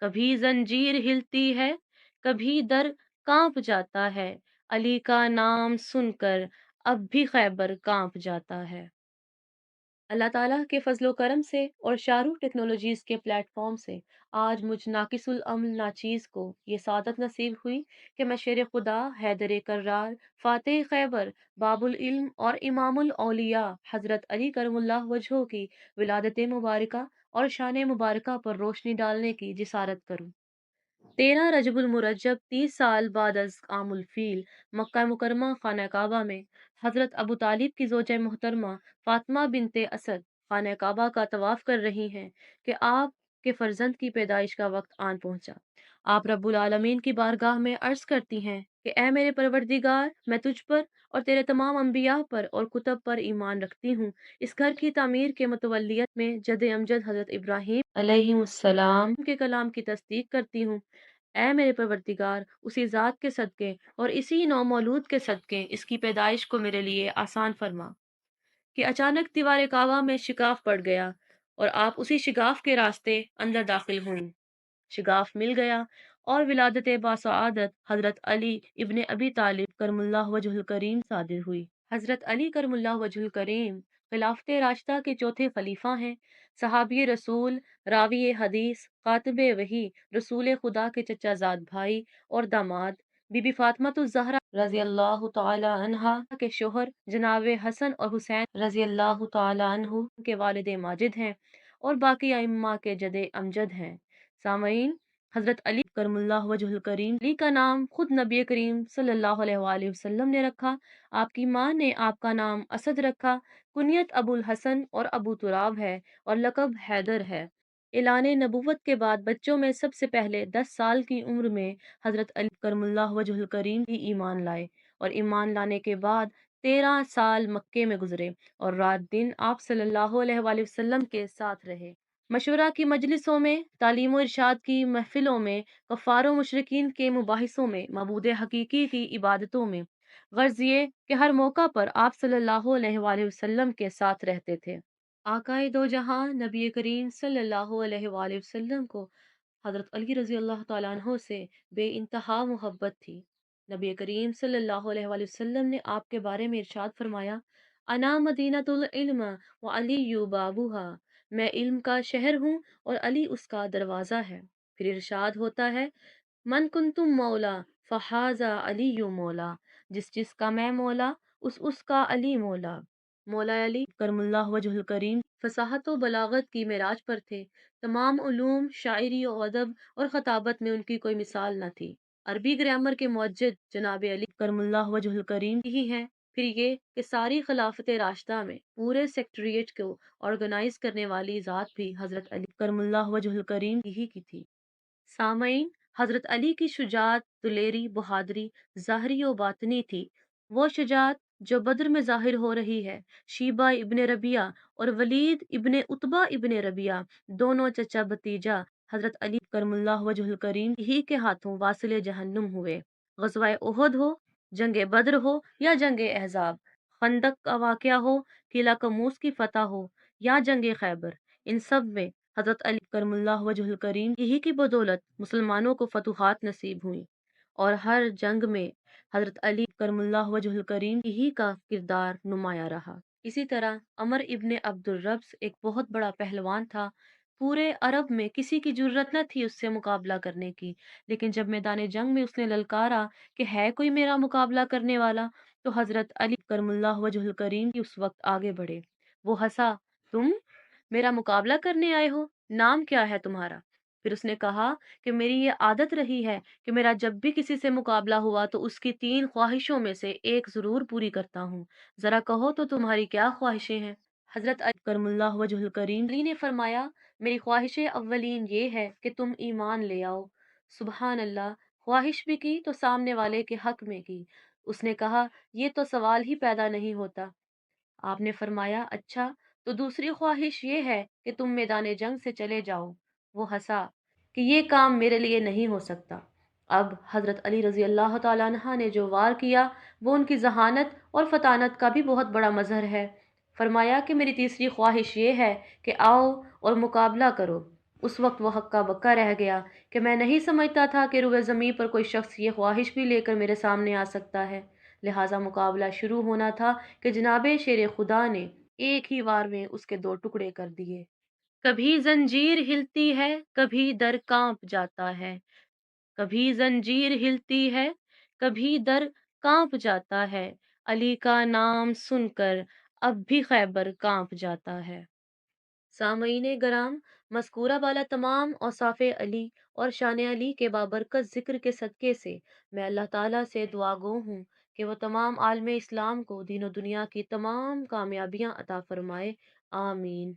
कभी जंजीर हिलती है, कभी दर कांप जाता है, अली का नाम सुनकर अब भी खैबर कांप जाता है। अल्लाह ताला के फजलो करम से और शाहरुख टेक्नोलॉजीज के प्लेटफॉर्म से आज मुझ नाकिसुल अम्ल नाचीज़ को ये सादत नसीब हुई कि मैं शेर खुदा हैदर कर्रार फ़ातेह खैबर बाबुल इल्म और इमामुल औलिया हज़रत अली करमुल्लाह वजहों की विलादत मुबारका और शान मुबारका पर रोशनी डालने की जिसारत करूं। 13 रजबुल मुरज्जब 30 साल बाद अज आमुल फील मक्का मुकरमा खाना काबा में हजरत अबू तालिब की जोजा मोहतरमा फातिमा बिनते असद खाना काबा का तवाफ कर रही हैं कि आप के फर्जंद की पैदाइश का वक्त आन पहुंचा। आप रब्बुल आलमीन की बारगाह में अर्ज करती हैं कि ए मेरे परवरदिगार, मैं तुझ पर और तेरे तमाम अंबिया पर और कुतब पर ईमान रखती हूँ। इस घर की तामीर के मुतवल्लियत में जद अमजद हजरत इब्राहीम अलैहिस्सलाम के कलाम की तस्दीक करती हूँ। ऐ मेरे परवरदिगार, उसी ज़ात के सदके और इसी नौमौलूद के सदके इसकी पैदाइश को मेरे लिए आसान फरमा। कि अचानक दीवार काबा में शिकाफ पड़ गया और आप उसी शिगाफ के रास्ते अंदर दाखिल हुई। शिगाफ मिल गया और विलादत बासआदत हजरत अली इब्ने अबी तालिब करमुल्लाह वजहुल करीम सादिर हुई। हजरत अली करमुल्लाह वजहुल करीम खिलाफत राशिदा के चौथे खलीफा हैं। सहाबी रसूल, रावी हदीस, कातिब वही, रसूल खुदा के चचाजाद भाई और दामाद, बीबी फातिमा ज़हरा रजी अल्लाह तआला अन्हा के शोहर जनाब हसन और हुसैन रजी अल्लाह तआला अन्हु के वालिद माजिद हैं और बाकी अइम्मा के जदे अमजद हैं। सामईन, हजरत अली करमुल्लाह वजहुल करीम अली का नाम खुद नबी करीम सल्लल्लाहु अलैहि वसल्लम ने रखा। आपकी माँ ने आपका नाम असद रखा। कुनियत अबुल हसन और अबू तुराब है और लकब हैदर है। ऐलान नबूवत के बाद बच्चों में सबसे पहले 10 साल की उम्र में हजरत अली करमुल्लाह वजहुल करीम ही ईमान लाए और ईमान लाने के बाद 13 साल मक्के में गुजरे और रात दिन आप सल्लल्लाहु अलैहि वसल्लम के साथ रहे। मशवरा की मजलिसों में, तालीम इरशाद की महफिलों में, कफ़ारों मुशरिकीन के मुबाहिसों में, मबूद हकीकी की इबादतों में, गर्ज ये कि हर मौका पर आप सल्लल्लाहु अलैहि वसल्लम के साथ रहते थे। आकाए दो जहां नबी करीम सल्लल्लाहु अलैहि वसल्लम को हजरत अली रजी अल्लाह तआला अन्हो से बेइंतहा मोहब्बत थी। नबी करीम सल्लल्लाहु अलैहि वसल्लम ने आपके बारे में इरशाद फरमाया, अना मदीनतुल इल्म व अली बाबूहा, मैं इल्म का शहर हूँ और अली उसका दरवाज़ा है। फिर इरशाद होता है, मन कुंतुम मौला फहाजा अली मौला, जिस जिसका मैं मौला उसका अली मौला। मौला अली करमुल्लाह वजहुल करीम फसाहत व बलागत की मेराज पर थे। तमाम उलूम, शायरी और अदब और खताबत में उनकी कोई मिसाल न थी। अरबी ग्रामर के मुअज्जिद जनाब अली करमुल्लाह वजहुल करीम ही हैं। फिर ये कि सारी खिलाफत राशिदा में पूरे सेक्रेटेरिएट को ऑर्गेनाइज करने वाली ज़ात भी हजरत अली करमुल्लाह वजहुल करीम ही की थी। सामईन, हजरत अली की शुजात, दिलेरी, बहादुरी ज़ाहरी व बातिनी थी। वो शुजात जो बद्र में ज़ाहिर हो रही है। शीबा इब्ने रबिया और वलीद इब्ने उतबा इब्ने रबिया, दोनों चचा भतीजा हजरत अली करमुल्लाह वजहुल करीम ही के हाथों वासिले जहन्नुम हुए। गज़वाए उहद हो, जंग बद्र हो या जंग अहज़ाब, खंदक का वाक़या हो, किला कमूस की फतह हो या जंग खैबर, इन सब में हजरत अली करमुल्लाह वजहुल करीम ही की बदौलत मुसलमानों को फतूहात नसीब हुई और हर जंग में हजरत अली करमुल्लाह वजहुल करीम ही का किरदार नुमाया रहा। इसी तरह अमर इब्ने अब्दुल रब्स एक बहुत बड़ा पहलवान था। पूरे अरब में किसी की जरूरत न थी उससे मुकाबला करने की, लेकिन जब मैदान जंग में उसने ललकारा कि है कोई मेरा मुकाबला करने वाला, तो हजरत अली करमुल्लाह वजहुल करीम ही उस वक्त आगे बढ़े। वो हंसा, तुम मेरा मुकाबला करने आए हो, नाम क्या है तुम्हारा? फिर उसने कहा कि मेरी ये आदत रही है कि मेरा जब भी किसी से मुकाबला हुआ तो उसकी 3 ख्वाहिशों में से एक जरूर पूरी करता हूँ। जरा कहो तो तुम्हारी क्या ख्वाहिशें हैं? हजरत अली करमुल्लाह वजहुल करीम अली ने फरमाया, मेरी ख्वाहिश अव्वलीन ये है कि तुम ईमान ले आओ। सुबहान अल्लाह, ख्वाहिश भी की तो सामने वाले के हक में की। उसने कहा, ये तो सवाल ही पैदा नहीं होता। आपने फरमाया, अच्छा तो दूसरी ख्वाहिश ये है कि तुम मैदान जंग से चले जाओ। वो हंसा कि ये काम मेरे लिए नहीं हो सकता। अब हजरत अली रजी अल्लाह तआला अन्हा ने जो वार किया वो उनकी जहानत और फतानत का भी बहुत बड़ा मजहर है। فرمایا کہ میری تیسری خواہش یہ ہے کہ آؤ اور مقابلہ کرو۔ اس وقت وہ ہکا بکا رہ گیا کہ میں نہیں سمجھتا تھا کہ روئے زمیں پر کوئی شخص یہ خواہش بھی لے کر میرے سامنے آ سکتا ہے۔ لہٰذا مقابلہ شروع ہونا تھا کہ جناب شیر خدا نے ایک ہی وار میں اس کے دو ٹکڑے کر دیے۔ کبھی زنجیر ہلتی ہے، کبھی در کانپ جاتا ہے۔ کبھی زنجیر ہلتی ہے، کبھی در کانپ جاتا ہے۔ علی کا نام سن کر اب بھی خیبر کانپ جاتا ہے۔ سامعین گرام، مذکورہ بالا تمام اوصاف علی اور شان علی کے بابرکت ذکر کے صدقے سے میں اللہ تعالیٰ سے دعا گو ہوں کہ وہ تمام عالم اسلام کو دین و دنیا کی تمام کامیابیاں عطا فرمائے، آمین۔